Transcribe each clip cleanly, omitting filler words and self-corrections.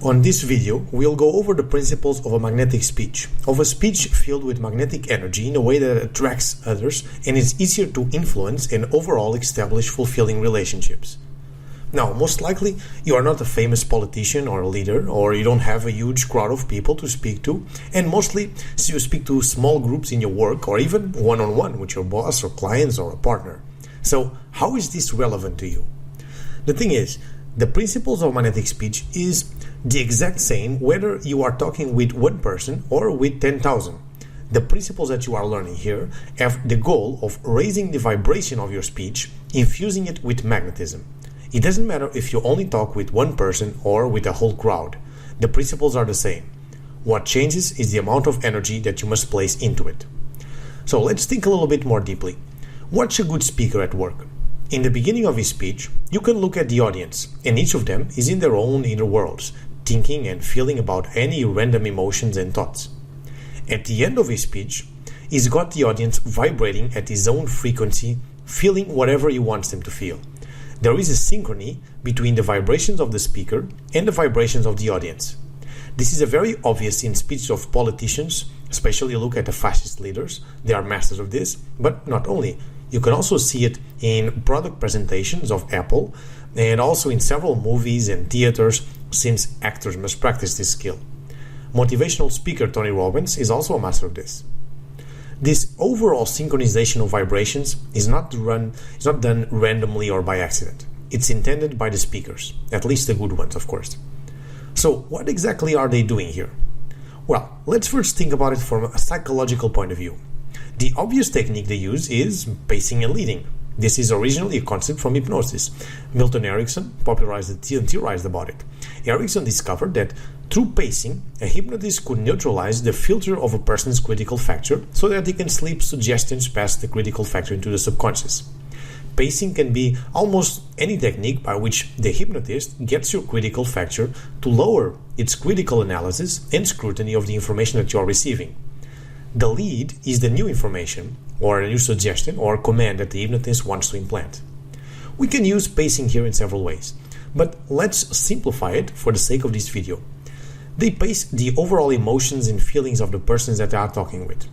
On this video, we'll go over the principles of a magnetic speech, of a speech filled with magnetic energy in a way that attracts others and is easier to influence and overall establish fulfilling relationships. Now, most likely, you are not a famous politician or a leader, or you don't have a huge crowd of people to speak to, and mostly you speak to small groups in your work or even one-on-one with your boss or clients or a partner. So, how is this relevant to you? The thing is, the principles of magnetic speech is the exact same whether you are talking with one person or with 10,000. The principles that you are learning here have the goal of raising the vibration of your speech, infusing it with magnetism. It doesn't matter if you only talk with one person or with a whole crowd. The principles are the same. What changes is the amount of energy that you must place into it. So let's think a little bit more deeply. What's a good speaker at work? In the beginning of his speech, you can look at the audience, and each of them is in their own inner worlds, thinking and feeling about any random emotions and thoughts. At the end of his speech, he's got the audience vibrating at his own frequency, feeling whatever he wants them to feel. There is a synchrony between the vibrations of the speaker and the vibrations of the audience. This is a very obvious in speeches of politicians, especially look at the fascist leaders. They are masters of this, but not only. You can also see it in product presentations of Apple and also in several movies and theaters, since actors must practice this skill. Motivational speaker Tony Robbins is also a master of this. This overall synchronization of vibrations is not done randomly or by accident. It's intended by the speakers, at least the good ones, of course. So what exactly are they doing here? Well, let's first think about it from a psychological point of view. The obvious technique they use is pacing and leading. This is originally a concept from hypnosis. Milton Erickson popularized it and theorized about it. Erickson discovered that through pacing, a hypnotist could neutralize the filter of a person's critical factor so that he can slip suggestions past the critical factor into the subconscious. Pacing can be almost any technique by which the hypnotist gets your critical factor to lower its critical analysis and scrutiny of the information that you are receiving. The lead is the new information, or a new suggestion or command that the hypnotist wants to implant. We can use pacing here in several ways, but let's simplify it for the sake of this video. They pace the overall emotions and feelings of the persons that they are talking with.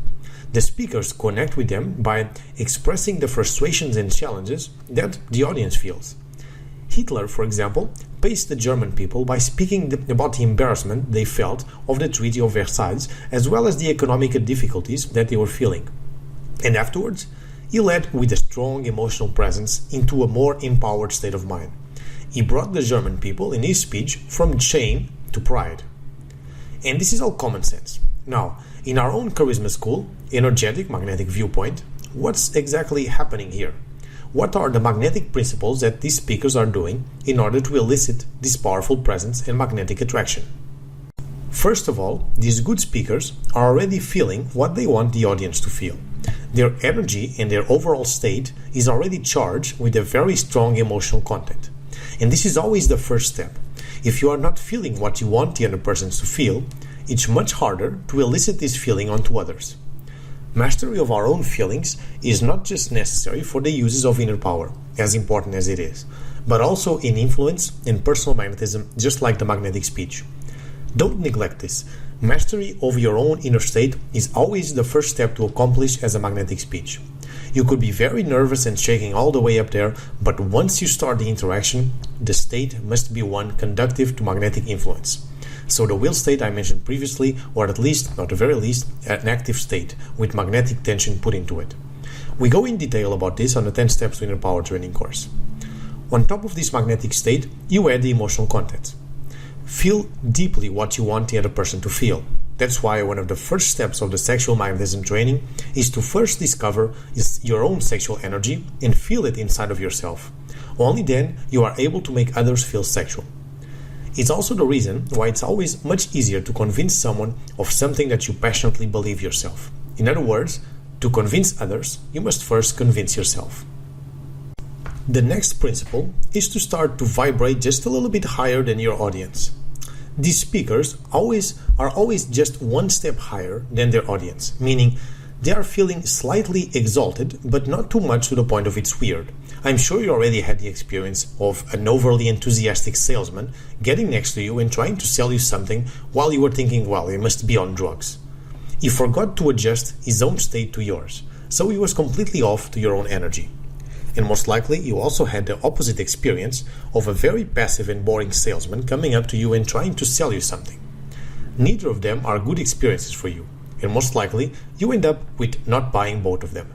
The speakers connect with them by expressing the frustrations and challenges that the audience feels. Hitler, for example, paced the German people by speaking about the embarrassment they felt of the Treaty of Versailles, as well as the economic difficulties that they were feeling. And afterwards, he led with a strong emotional presence into a more empowered state of mind. He brought the German people in his speech from shame to pride. And this is all common sense. Now, in our own charisma school, Energetic Magnetic Viewpoint, what's exactly happening here? What are the magnetic principles that these speakers are doing in order to elicit this powerful presence and magnetic attraction? First of all, these good speakers are already feeling what they want the audience to feel. Their energy and their overall state is already charged with a very strong emotional content. And this is always the first step. If you are not feeling what you want the other persons to feel, it's much harder to elicit this feeling onto others. Mastery of our own feelings is not just necessary for the uses of inner power, as important as it is, but also in influence and personal magnetism, just like the magnetic speech. Don't neglect this. Mastery of your own inner state is always the first step to accomplish as a magnetic speech. You could be very nervous and shaking all the way up there, but once you start the interaction, the state must be one conducive to magnetic influence. So the will state I mentioned previously, or at least, not the very least, an active state with magnetic tension put into it. We go in detail about this on the 10 Steps to Inner Power training course. On top of this magnetic state, you add the emotional content. Feel deeply what you want the other person to feel. That's why one of the first steps of the sexual magnetism training is to first discover your own sexual energy and feel it inside of yourself. Only then you are able to make others feel sexual. It's also the reason why it's always much easier to convince someone of something that you passionately believe yourself. In other words, to convince others, you must first convince yourself. The next principle is to start to vibrate just a little bit higher than your audience. These speakers are always just one step higher than their audience, meaning They are feeling slightly exalted, but not too much to the point of it's weird. I'm sure you already had the experience of an overly enthusiastic salesman getting next to you and trying to sell you something while you were thinking, well, he must be on drugs. He forgot to adjust his own state to yours, so he was completely off to your own energy. And most likely you also had the opposite experience of a very passive and boring salesman coming up to you and trying to sell you something. Neither of them are good experiences for you, and most likely you end up with not buying both of them.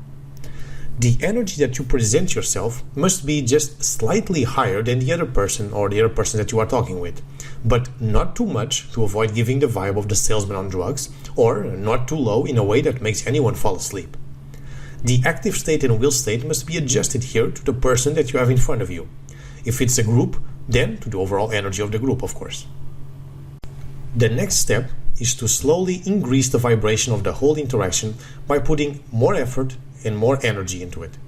The energy that you present yourself must be just slightly higher than the other person or the other person that you are talking with, but not too much to avoid giving the vibe of the salesman on drugs, or not too low in a way that makes anyone fall asleep. The active state and will state must be adjusted here to the person that you have in front of you. If it's a group, then to the overall energy of the group, of course. The next step is to slowly increase the vibration of the whole interaction by putting more effort and more energy into it.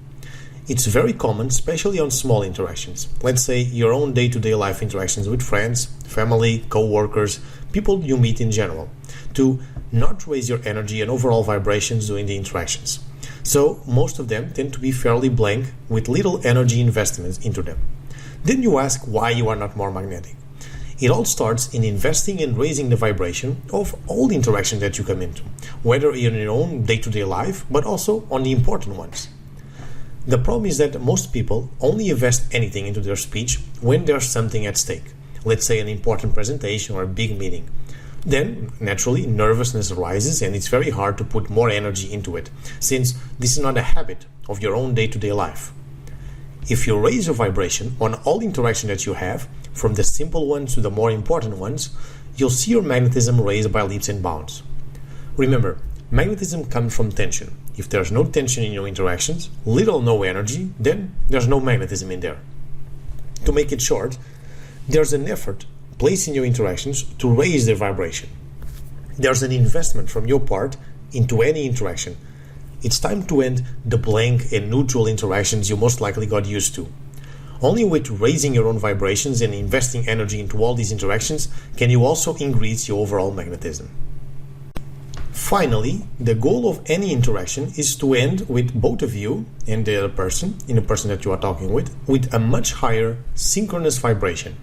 It's very common, especially on small interactions. Let's say your own day-to-day life interactions with friends, family, co-workers, people you meet in general, to not raise your energy and overall vibrations during the interactions. So most of them tend to be fairly blank with little energy investments into them. Then you ask why you are not more magnetic. It all starts in investing and raising the vibration of all the interactions that you come into, whether in your own day-to-day life, but also on the important ones. The problem is that most people only invest anything into their speech when there's something at stake, let's say an important presentation or a big meeting. Then, naturally, nervousness arises and it's very hard to put more energy into it, since this is not a habit of your own day-to-day life. If you raise your vibration on all interaction that you have, from the simple ones to the more important ones, you'll see your magnetism raised by leaps and bounds. Remember, magnetism comes from tension. If there's no tension in your interactions, little or no energy, then there's no magnetism in there. To make it short, there's an effort placed in your interactions to raise their vibration. There's an investment from your part into any interaction. It's time to end the blank and neutral interactions you most likely got used to. Only with raising your own vibrations and investing energy into all these interactions can you also increase your overall magnetism. Finally, the goal of any interaction is to end with both of you and the other person, in the person that you are talking with a much higher synchronous vibration.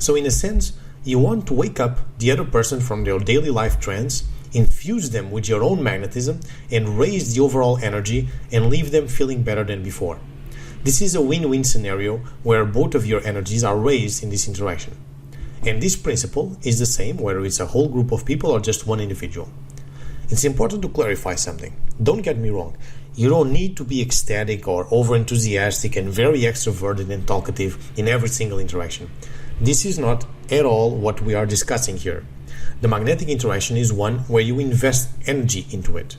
So in a sense, you want to wake up the other person from their daily life trance, infuse them with your own magnetism, and raise the overall energy and leave them feeling better than before. This is a win-win scenario where both of your energies are raised in this interaction. And this principle is the same whether it's a whole group of people or just one individual. It's important to clarify something. Don't get me wrong. You don't need to be ecstatic or over-enthusiastic and very extroverted and talkative in every single interaction. This is not at all what we are discussing here. The magnetic interaction is one where you invest energy into it,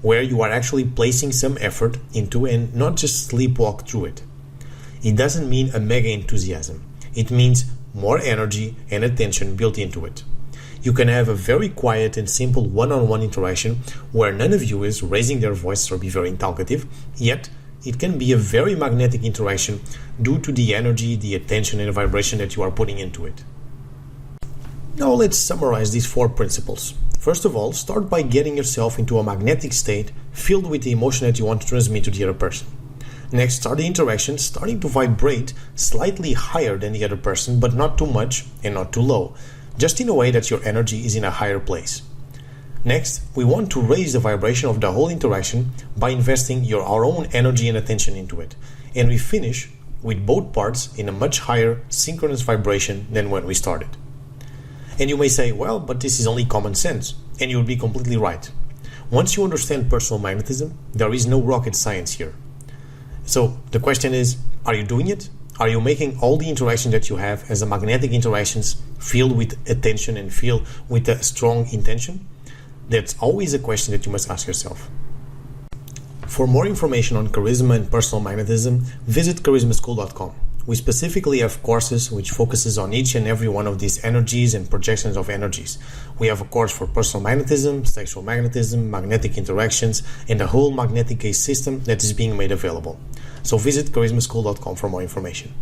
where you are actually placing some effort into and not just sleepwalk through it. It doesn't mean a mega enthusiasm. It means more energy and attention built into it. You can have a very quiet and simple one-on-one interaction where none of you is raising their voice or be very talkative, yet it can be a very magnetic interaction due to the energy, the attention and the vibration that you are putting into it. Now let's summarize these 4 principles. First of all, start by getting yourself into a magnetic state filled with the emotion that you want to transmit to the other person. Next, start the interaction starting to vibrate slightly higher than the other person, but not too much and not too low, just in a way that your energy is in a higher place. Next, we want to raise the vibration of the whole interaction by investing our own energy and attention into it. And we finish with both parts in a much higher synchronous vibration than when we started. And you may say, well, but this is only common sense. And you would be completely right. Once you understand personal magnetism, there is no rocket science here. So the question is, are you doing it? Are you making all the interactions that you have as a magnetic interactions filled with attention and filled with a strong intention? That's always a question that you must ask yourself. For more information on charisma and personal magnetism, visit charismaschool.com. We specifically have courses which focuses on each and every one of these energies and projections of energies. We have a course for personal magnetism, sexual magnetism, magnetic interactions, and the whole magnetic case system that is being made available. So visit charismaschool.com for more information.